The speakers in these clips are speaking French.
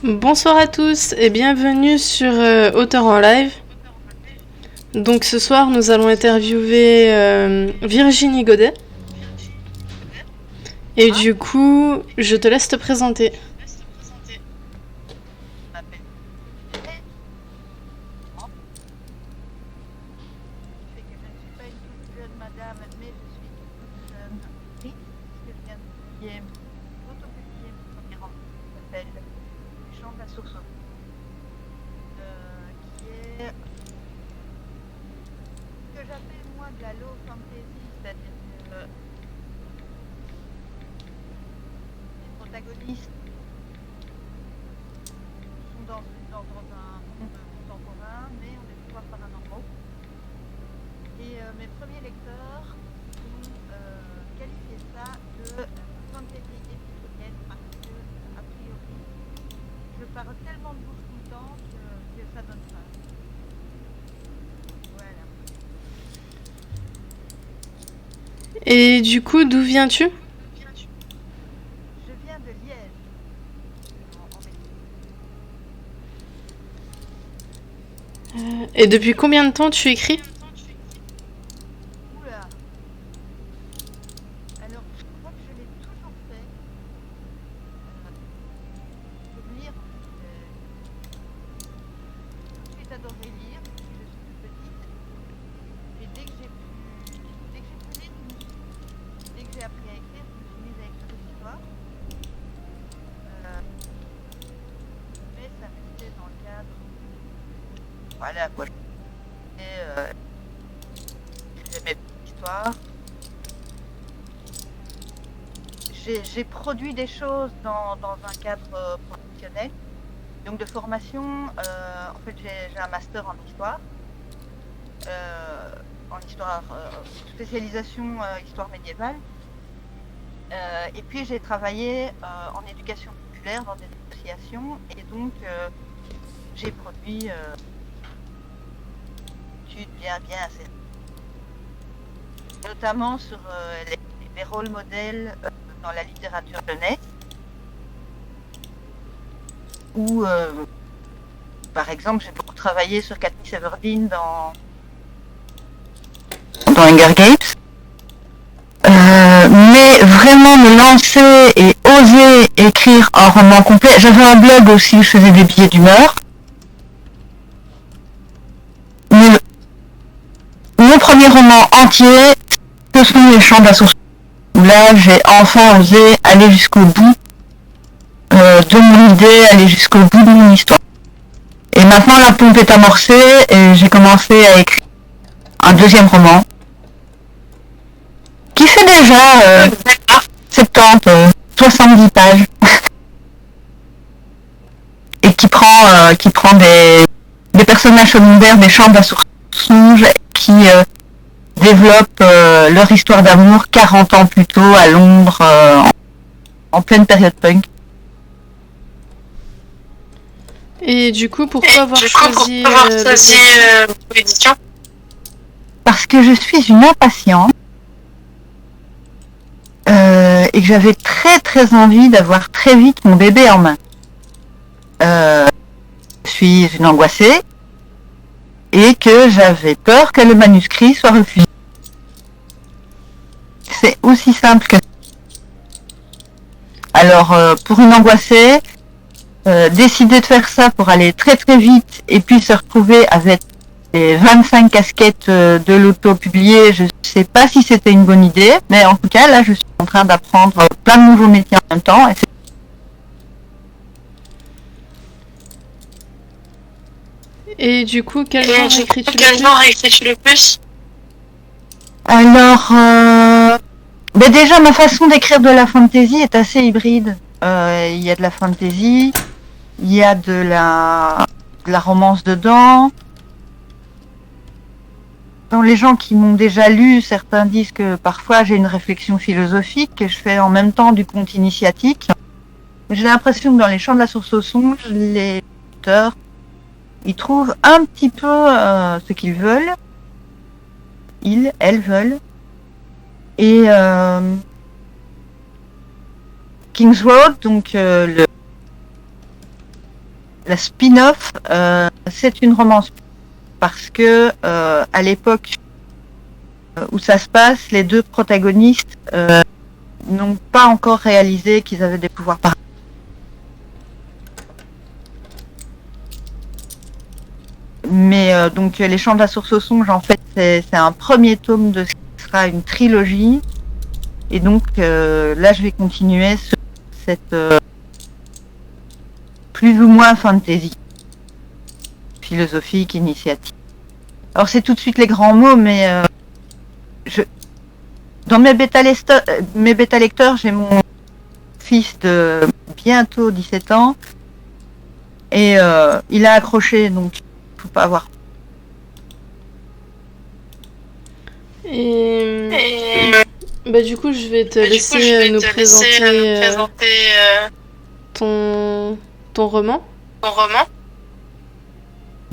Bonsoir à tous et bienvenue sur Auteur en live. Donc ce soir nous allons interviewer Virginie Godet. Et du coup, je te laisse te présenter. Et du coup, d'où viens-tu ? Je viens de Liège, en Belgique. Et depuis combien de temps tu écris ? Oula. Alors, je crois que je l'ai toujours fait. Pour lire, j'ai tout de suite adoré lire depuis que je suis toute petite. Et dès que j'ai pu lire, dès que j'ai appris à écrire, je me suis mise à écrire des histoires. Mais ça restait dans le cadre. Voilà quoi. J'écrivais mes petites histoires. J'ai produit des choses dans un cadre professionnel. Donc de formation, en fait j'ai un master en histoire. Spécialisation histoire médiévale. Et puis j'ai travaillé en éducation populaire dans des associations et donc j'ai produit des études bien assez, notamment sur les rôles modèles dans la littérature jeunesse, où par exemple j'ai beaucoup travaillé sur Katniss Everdeen dans Hunger Games. Mais vraiment me lancer et oser écrire un roman complet. J'avais un blog aussi où je faisais des billets d'humeur. Mais mon premier roman entier, ce sont les Chants de la Source. Où là, j'ai enfin osé aller jusqu'au bout de mon idée, aller jusqu'au bout de mon histoire. Et maintenant, la pompe est amorcée et j'ai commencé à écrire un deuxième roman qui fait déjà 70, 70 pages et qui prend des personnages secondaires des Chants de la Source qui développent leur histoire d'amour 40 ans plus tôt à Londres en pleine période punk. Et du coup, pourquoi avoir choisi l'édition ? Parce que je suis une impatiente et que j'avais très très envie d'avoir très vite mon bébé en main. Je suis une angoissée et que j'avais peur que le manuscrit soit refusé. C'est aussi simple que ça. Alors pour une angoissée, décider de faire ça pour aller très très vite et puis se retrouver avec les 25 casquettes de l'auto publiées, je ne sais pas si c'était une bonne idée, mais en tout cas là je suis en train d'apprendre plein de nouveaux métiers en même temps. Et du coup, quel genre écris-tu le plus ? Alors, déjà ma façon d'écrire de la fantasy est assez hybride. Il y a de la fantasy, il y a de la romance dedans. Dans les gens qui m'ont déjà lu, certains disent que parfois j'ai une réflexion philosophique, que je fais en même temps du conte initiatique. J'ai l'impression que dans les Chants de la Source au songe, les auteurs, ils trouvent un petit peu ce qu'ils veulent. Elles veulent. Et King's Road, donc la spin-off, c'est une romance parce que à l'époque où ça se passe, les deux protagonistes n'ont pas encore réalisé qu'ils avaient des pouvoirs par. Mais donc Les Chants de la Source au Songe, en fait, c'est un premier tome de ce qui sera une trilogie. Et donc là, je vais continuer sur cette plus ou moins fantasy, philosophique, initiative. Alors c'est tout de suite les grands mots, mais dans mes bêta-lecteurs, j'ai mon fils de bientôt 17 ans et il a accroché, donc il faut pas avoir. Et bah du coup, je vais te laisser nous présenter ton roman.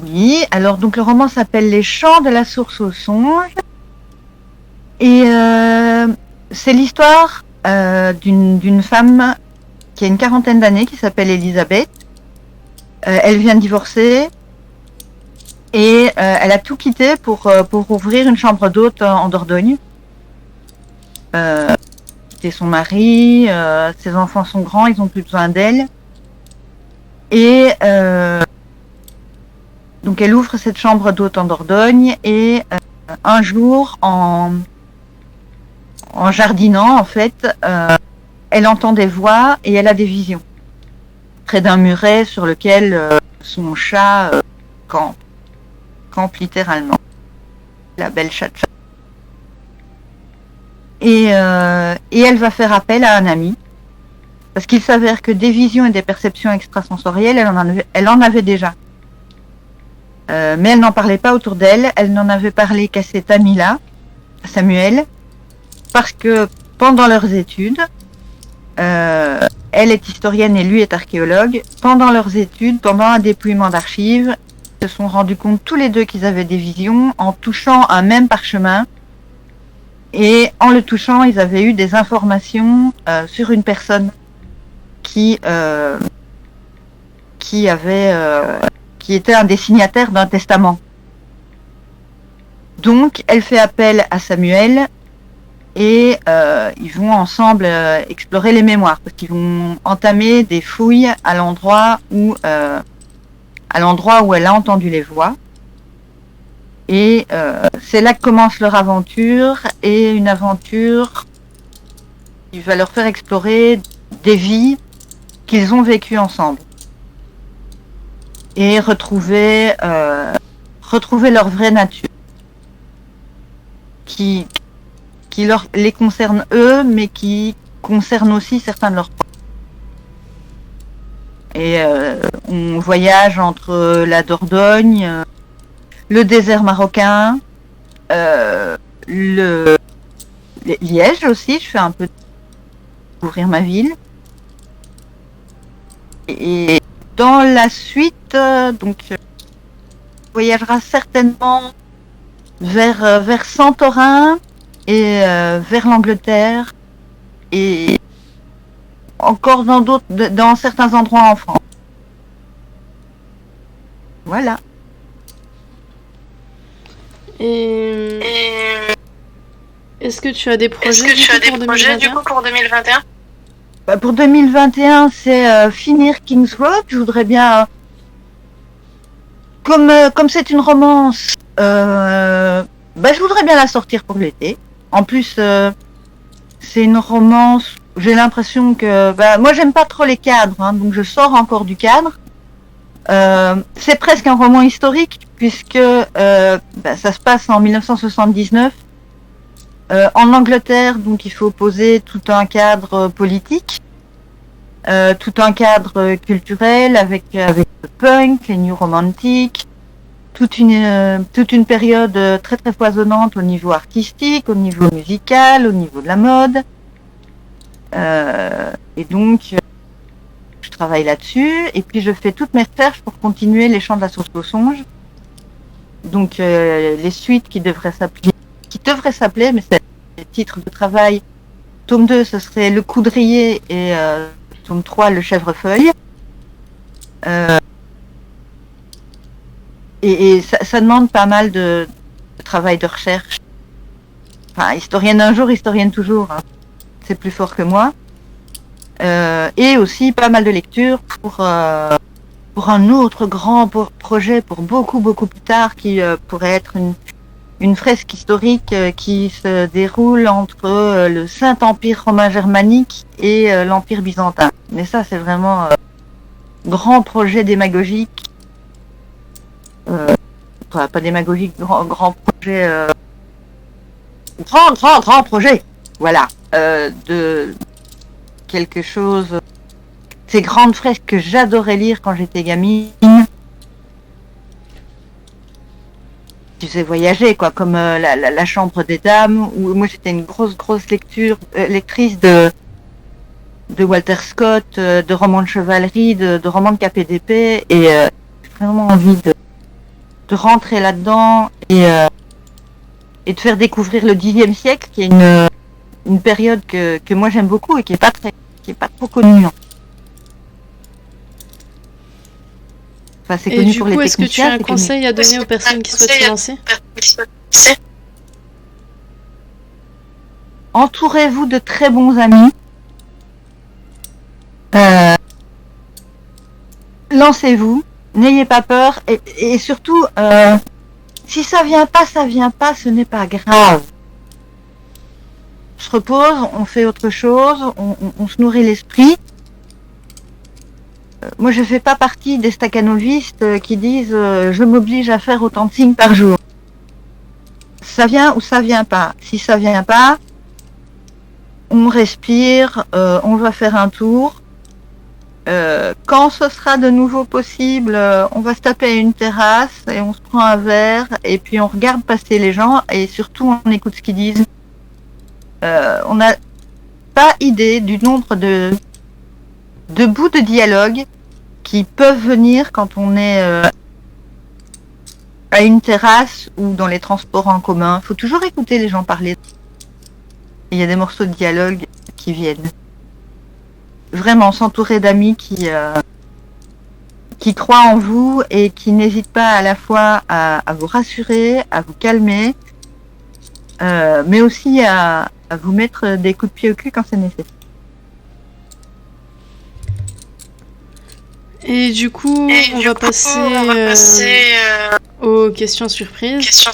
Oui, alors donc le roman s'appelle Les Chants de la Source au Songe et c'est l'histoire d'une femme qui a une quarantaine d'années qui s'appelle Elisabeth. Elle vient de divorcer et elle a tout quitté pour ouvrir une chambre d'hôte en Dordogne. C'était son mari, ses enfants sont grands, ils ont plus besoin d'elle. Et donc elle ouvre cette chambre d'hôte en Dordogne et un jour, en jardinant en fait, elle entend des voix et elle a des visions. Près d'un muret sur lequel son chat campe littéralement. La belle chatte. Et elle va faire appel à un ami. Parce qu'il s'avère que des visions et des perceptions extrasensorielles, elle en avait déjà. Mais elle n'en parlait pas autour d'elle. Elle n'en avait parlé qu'à cet ami-là, Samuel, parce que pendant leurs études, elle est historienne et lui est archéologue. Pendant leurs études, pendant un dépouillement d'archives, ils se sont rendus compte tous les deux qu'ils avaient des visions en touchant un même parchemin. Et en le touchant, ils avaient eu des informations sur une personne qui était un des signataires d'un testament. Donc, elle fait appel à Samuel et ils vont ensemble explorer les mémoires parce qu'ils vont entamer des fouilles à l'endroit où elle a entendu les voix. Et c'est là que commence leur aventure, et une aventure qui va leur faire explorer des vies qu'ils ont vécues ensemble. Et retrouver leur vraie nature. Qui les concerne eux, mais qui concerne aussi certains de leurs proches. Et on voyage entre la Dordogne, le désert marocain, Liège aussi, je fais un peu découvrir ma ville. Et dans la suite, on voyagera certainement vers Santorin et vers l'Angleterre et encore dans certains endroits en France. Voilà. Et est-ce que tu as des projets du coup pour 2021 ? Pour 2021, c'est finir King's Road. Je voudrais bien, comme c'est une romance, je voudrais bien la sortir pour l'été. En plus, c'est une romance. J'ai l'impression que, moi, j'aime pas trop les cadres, hein, donc je sors encore du cadre. C'est presque un roman historique puisque ça se passe en 1979 en Angleterre, donc il faut poser tout un cadre politique, tout un cadre culturel avec le punk, les new romantiques, toute une période très très foisonnante au niveau artistique, au niveau musical, au niveau de la mode, et donc je travaille là-dessus, et puis je fais toutes mes recherches pour continuer Les Chants de la Source au Songe. Donc les suites qui devraient s'appeler, mais c'est les titres de travail. Tome 2, ce serait Le Coudrier, et tome 3, Le Chèvrefeuille. et ça demande pas mal de travail de recherche. Enfin, historienne un jour, historienne toujours. Hein. C'est plus fort que moi. Et aussi pas mal de lectures pour un autre grand projet pour beaucoup plus tard qui pourrait être une fresque historique qui se déroule entre le Saint-Empire romain germanique et l'Empire byzantin. Mais ça, c'est vraiment grand projet démagogique. Pas démagogique, grand projet. Grand projet. Voilà. De quelque chose. Ces grandes fresques que j'adorais lire quand j'étais gamine. Tu sais, voyager, quoi, comme la Chambre des Dames, où moi j'étais une grosse lectrice de Walter Scott, de romans de chevalerie, de romans de KPDP, et j'ai vraiment envie de rentrer là-dedans et de faire découvrir le Xe siècle, qui est une période que moi j'aime beaucoup et qui est pas trop connue. Enfin, c'est connu pour les techniciens. Et du coup, est-ce que tu as un conseil à donner aux personnes qui souhaitent se lancer ? Entourez-vous de très bons amis. Lancez-vous, n'ayez pas peur et surtout, si ça vient pas, ce n'est pas grave. On se repose, on fait autre chose, on se nourrit l'esprit. Moi, je fais pas partie des staccanovistes qui disent je m'oblige à faire autant de signes par jour. Ça vient ou ça vient pas. Si ça vient pas, on respire, on va faire un tour. Quand ce sera de nouveau possible, on va se taper à une terrasse et on se prend un verre et puis on regarde passer les gens et surtout on écoute ce qu'ils disent. On n'a pas idée du nombre de bouts de dialogue qui peuvent venir quand on est à une terrasse ou dans les transports en commun. Il faut toujours écouter les gens parler. Il y a des morceaux de dialogue qui viennent. Vraiment, s'entourer d'amis qui croient en vous et qui n'hésitent pas à la fois à vous rassurer, à vous calmer, mais aussi à vous mettre des coups de pied au cul quand c'est nécessaire. Et du coup, on va passer aux questions surprises.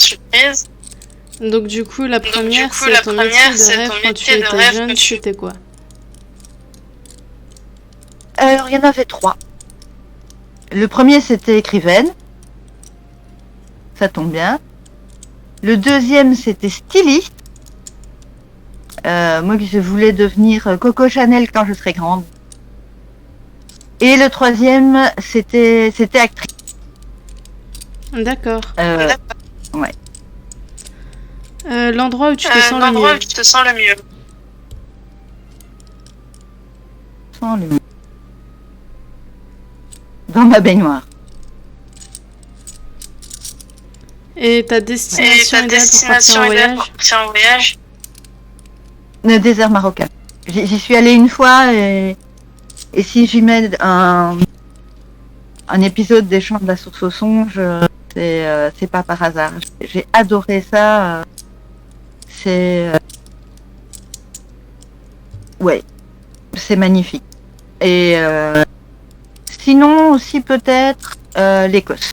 Donc du coup, la première, c'est ton métier de rêve quand tu étais jeune, c'était quoi ? Alors, il y en avait 3. Le premier, c'était écrivaine. Ça tombe bien. Le deuxième, c'était styliste. Moi, je voulais devenir Coco Chanel quand je serais grande. Et le troisième, c'était actrice. D'accord. Ouais. L'endroit où tu te sens le mieux. Sans le mieux. Dans ma baignoire. Et ta destination idéale pour partir en voyage ? Le désert marocain. J'y suis allée une fois et si j'y mets un épisode des Chants de la Source au Songe, c'est pas par hasard. J'ai adoré ça. Ouais, c'est magnifique. Et sinon aussi peut-être l'Écosse.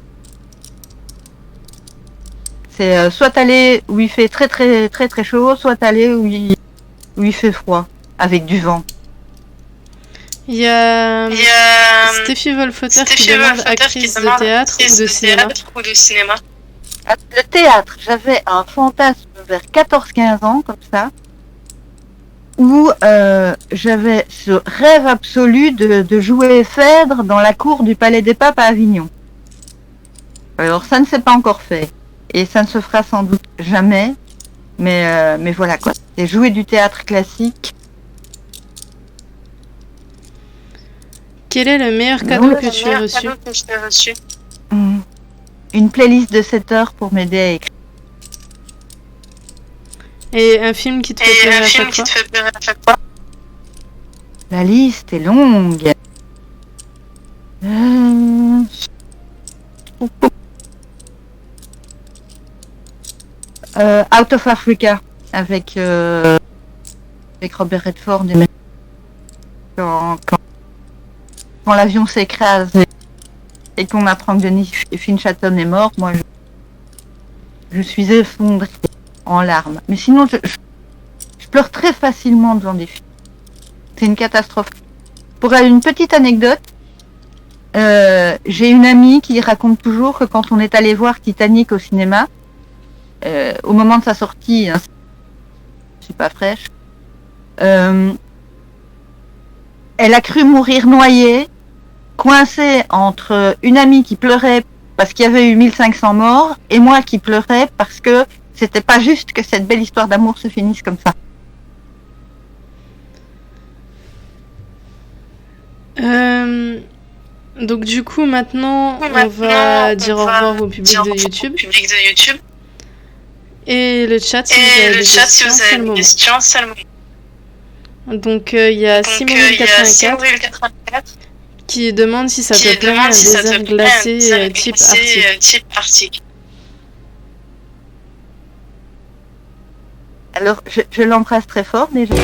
C'est soit aller où il fait très très très très chaud, soit aller où il fait froid, avec du vent. Il y a Steffi Wolfoter qui demande actrice de théâtre ou de cinéma. Le théâtre, j'avais un fantasme vers 14-15 ans, comme ça, où j'avais ce rêve absolu de jouer Phèdre dans la cour du Palais des Papes à Avignon. Alors ça ne s'est pas encore fait, et ça ne se fera sans doute jamais, mais voilà quoi. C'est jouer du théâtre classique. Quel est le meilleur cadeau que tu as reçu ? Une playlist de 7 heures pour m'aider à écrire. Et un film qui te fait pleurer à chaque fois ? La liste est longue. Out of Africa avec Robert Redford et quand l'avion s'écrase et qu'on apprend que Denis Finch-Hatton est mort, moi je suis effondrée en larmes. Mais sinon je pleure très facilement devant des films. C'est une catastrophe. Pour une petite anecdote, j'ai une amie qui raconte toujours que quand on est allé voir Titanic au cinéma, au moment de sa sortie, hein, je suis pas fraîche, elle a cru mourir noyée, coincée entre une amie qui pleurait parce qu'il y avait eu 1500 morts et moi qui pleurais parce que c'était pas juste que cette belle histoire d'amour se finisse comme ça. Donc du coup maintenant on va dire au revoir au public de YouTube. Et le chat si vous avez des questions, c'est le moment. Donc il y a Simon84 qui demande si ça te plaît un désert glacé type Arctique. Alors je l'embrasse très fort déjà.